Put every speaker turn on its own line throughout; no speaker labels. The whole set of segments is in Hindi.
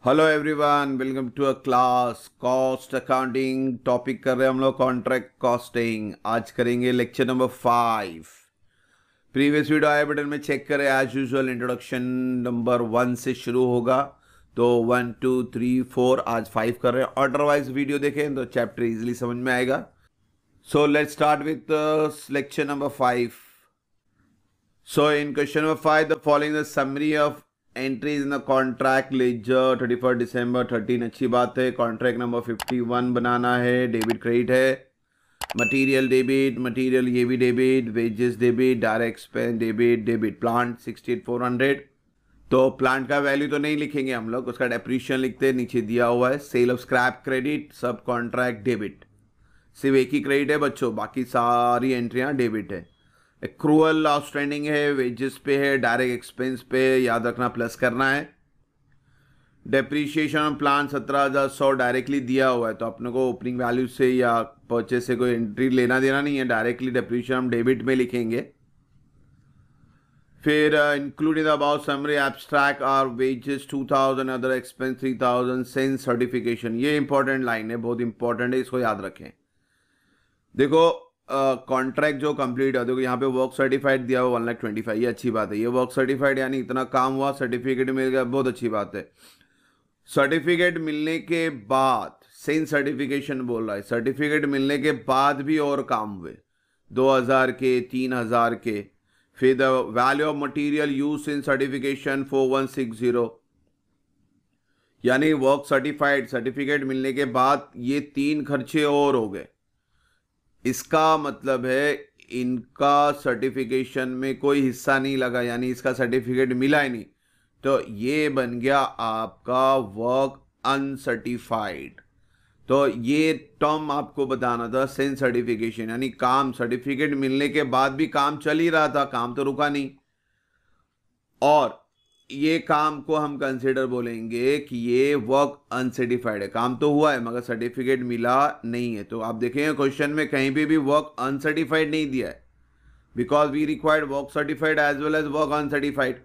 Hello everyone, welcome to a class cost accounting. Topic कर रहे हैं हम लोग कॉन्ट्रैक्ट कॉस्टिंग। आज करेंगे lecture number 5। Previous video I button में चेक करें। एज यूजुअल इंट्रोडक्शन नंबर 1 से शुरू होगा, तो 1 2 3 4 आज 5 कर रहे हैं। ऑर्डर वाइज वीडियो देखें तो चैप्टर इजीली समझ में आएगा। So let's start with lecture number 5। So in question number 5, the following the summary of entries in the contract ledger 31 December 13। अच्छी बात है। कॉन्ट्रैक्ट नंबर 51 बनाना है। डेबिट क्रेडिट है। मटेरियल डेबिट, मटेरियल ये भी debit, wages debit, direct expense debit, debit plant 68,400। तो प्लांट का वैल्यू तो नहीं लिखेंगे हम लोग, उसका डेप्रीशिएशन लिखते हैं। नीचे दिया हुआ है सेल ऑफ स्क्रैप क्रेडिट, सब कॉन्ट्रैक्ट डेबिट। सिर्फ एक ही क्रेडिट है बच्चों, बाकी सारी एंट्रियां डेबिट है। एक्रूअल आउटस्टैंडिंग है, वेजेस पे है, डायरेक्ट एक्सपेंस पे याद रखना प्लस करना है। डेप्रीशिएशन ऑन प्लान 17,100 डायरेक्टली दिया हुआ है, तो अपने को ओपनिंग वैल्यू से या परचेस से कोई एंट्री लेना देना नहीं है। डायरेक्टली डेप्रीशिएशन हम डेबिट में लिखेंगे। फिर including the about summary abstract are wages 2,000, other expense 3,000, sense certification. ये इंपॉर्टेंट लाइन है, बहुत इंपॉर्टेंट है, इसको याद रखें। देखो कॉन्ट्रैक्ट जो कंप्लीट है, देखो यहाँ पे वर्क सर्टिफाइड दिया हुआ 1,25,000, ये अच्छी बात है। ये वर्क सर्टिफाइड यानी इतना काम हुआ, सर्टिफिकेट मिल गया, बहुत अच्छी बात है। सर्टिफिकेट मिलने के बाद सेंस सर्टिफिकेशन बोल रहा है, सर्टिफिकेट मिलने के बाद भी और काम हुए 2,000 के, 3,000 के। फिर the value of material use in certification 4,160, यानी वर्क सर्टिफाइड सर्टिफिकेट मिलने के बाद ये 3 खर्चे और हो गए। इसका मतलब है इनका सर्टिफिकेशन में कोई हिस्सा नहीं लगा, यानी इसका सर्टिफिकेट मिला ही नहीं, तो ये बन गया आपका वर्क अनसर्टिफाइड। तो ये टर्म आपको बताना था, सेंस सर्टिफिकेशन, यानी काम सर्टिफिकेट मिलने के बाद भी काम चल ही रहा था, काम तो रुका नहीं। और ये काम को हम कंसिडर बोलेंगे कि ये वर्क अनसर्टिफाइड है। काम तो हुआ है मगर सर्टिफिकेट मिला नहीं है। तो आप देखेंगे क्वेश्चन में कहीं भी वर्क अनसर्टिफाइड नहीं दिया है, because we required work certified as well as work uncertified,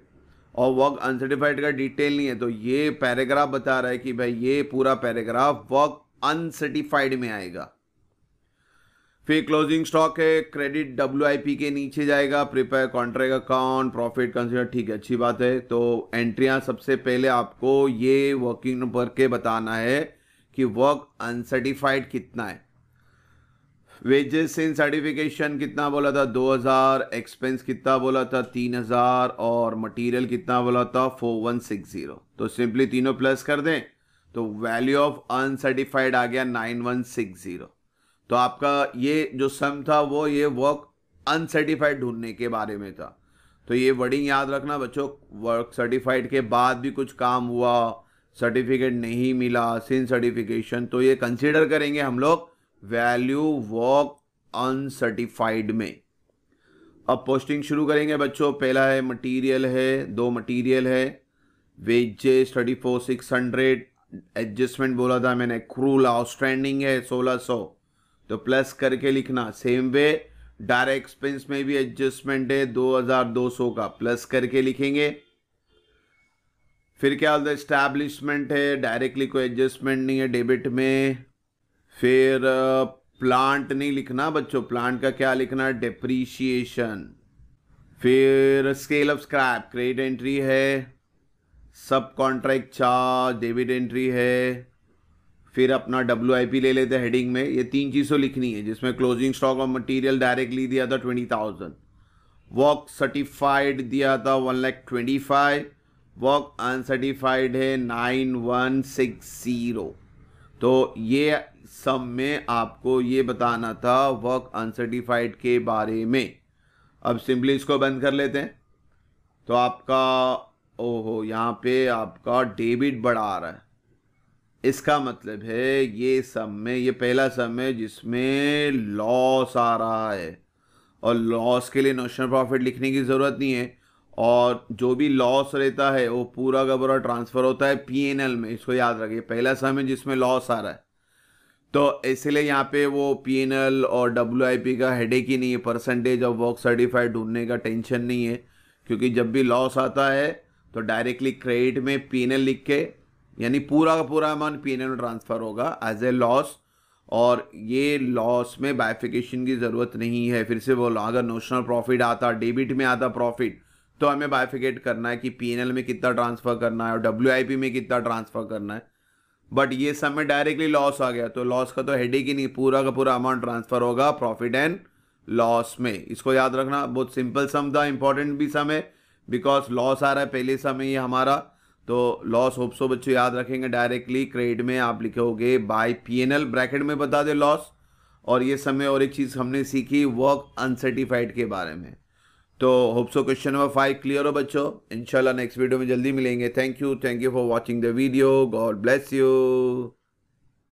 और वर्क अनसर्टिफाइड का डिटेल नहीं है। तो ये पैराग्राफ बता रहा है कि भाई ये पूरा पैराग्राफ वर्क अनसर्टिफाइड में आएगा। फिर क्लोजिंग स्टॉक है, क्रेडिट WIP के नीचे जाएगा, prepare contract account, profit consider, ठीक है, अच्छी बात है। तो एंट्रियां सबसे पहले आपको ये वर्किंग नंबर के बताना है कि वर्क अनसर्टिफाइड कितना है। वेजेस इन सर्टिफिकेशन कितना बोला था, 2,000, एक्सपेंस कितना बोला था, 3,000, और मटेरियल कितना बोला था, 4,160। तो सिंपली तीनों प्लस कर दें तो वैल्यू ऑफ अनसर्टिफाइड आ गया 9,160। तो आपका ये जो सम था वो ये वर्क अनसर्टिफाइड ढूंढने के बारे में था। तो ये वर्डिंग याद रखना बच्चों, वर्क सर्टिफाइड के बाद भी कुछ काम हुआ, सर्टिफिकेट नहीं मिला, सिंस सर्टिफिकेशन, तो ये कंसीडर करेंगे हम लोग वैल्यू वर्क अनसर्टिफाइड में। अब पोस्टिंग शुरू करेंगे बच्चों। पहला है मटेरियल है, 2 मटेरियल है, वेजेस 34,600, एडजस्टमेंट बोला था मैंने, क्रूल आउटस्टैंडिंग है 1,600, तो प्लस करके लिखना। सेम वे डायरेक्ट एक्सपेंस में भी एडजस्टमेंट है 2,200 का, प्लस करके लिखेंगे। फिर क्या होता है, एस्टैब्लिशमेंट है, डायरेक्टली कोई एडजस्टमेंट नहीं है डेबिट में। फिर प्लांट नहीं लिखना बच्चों, प्लांट का क्या लिखना, डेप्रीशिएशन। फिर scale of scrap credit entry है, सब कॉन्ट्रैक्ट चार्ज डेबिट एंट्री है। फिर अपना WIP ले लेते हैं हेडिंग में, ये 3 चीज़ों लिखनी है, जिसमें closing stock of material directly दिया था 20,000, वर्क सर्टिफाइड दिया था 1,25,000, वर्क अनसर्टिफाइड है 9,160। तो ये सब में आपको ये बताना था वर्क अनसर्टिफाइड के बारे में। अब सिंपली इसको बंद कर लेते हैं। तो आपका ओहो यहाँ पे आपका डेबिट बढ़ा आ रहा है, इसका मतलब है ये सम में, ये पहला सम है जिसमें लॉस आ रहा है, और लॉस के लिए नोशनल प्रॉफिट लिखने की ज़रूरत नहीं है। और जो भी लॉस रहता है वो पूरा का पूरा ट्रांसफ़र होता है P&L में, इसको याद रखिए। पहला सम है जिसमें लॉस आ रहा है, तो इसलिए यहाँ पे वो P&L और WIP का हेडेक ही नहीं है, परसेंटेज ऑफ वर्क सर्टिफाइड ढूंढने का टेंशन नहीं है। क्योंकि जब भी लॉस आता है तो डायरेक्टली क्रेडिट में P&L लिख के यानी पूरा का पूरा अमाउंट पीएनएल में ट्रांसफर होगा एज ए लॉस, और ये लॉस में बाइफिकेशन की ज़रूरत नहीं है। फिर से बोलो, अगर नोशनल प्रॉफिट आता, डेबिट में आता प्रॉफिट, तो हमें बाइफिकेट करना है कि पीएनएल में कितना ट्रांसफ़र करना है और डब्ल्यूआईपी में कितना ट्रांसफ़र करना है। बट ये सब में डायरेक्टली लॉस आ गया तो लॉस का तो हेडेक ही नहीं, पूरा का पूरा अमाउंट ट्रांसफ़र होगा प्रॉफिट एंड लॉस में। इसको याद रखना, बहुत सिंपल सम था, इंपॉर्टेंट भी सम है, बिकॉज लॉस आ रहा है पहले सम में ये हमारा। तो लॉस होप सो बच्चों याद रखेंगे, डायरेक्टली क्रेडिट में आप लिखोगे बाय पीएनएल, ब्रैकेट में बता दे लॉस। और ये समय और एक चीज़ हमने सीखी वर्क अनसर्टिफाइड के बारे में। तो hope so question number 5 clear हो बच्चों। इंशाल्लाह नेक्स्ट वीडियो में जल्दी मिलेंगे। Thank you for watching the video. God bless you.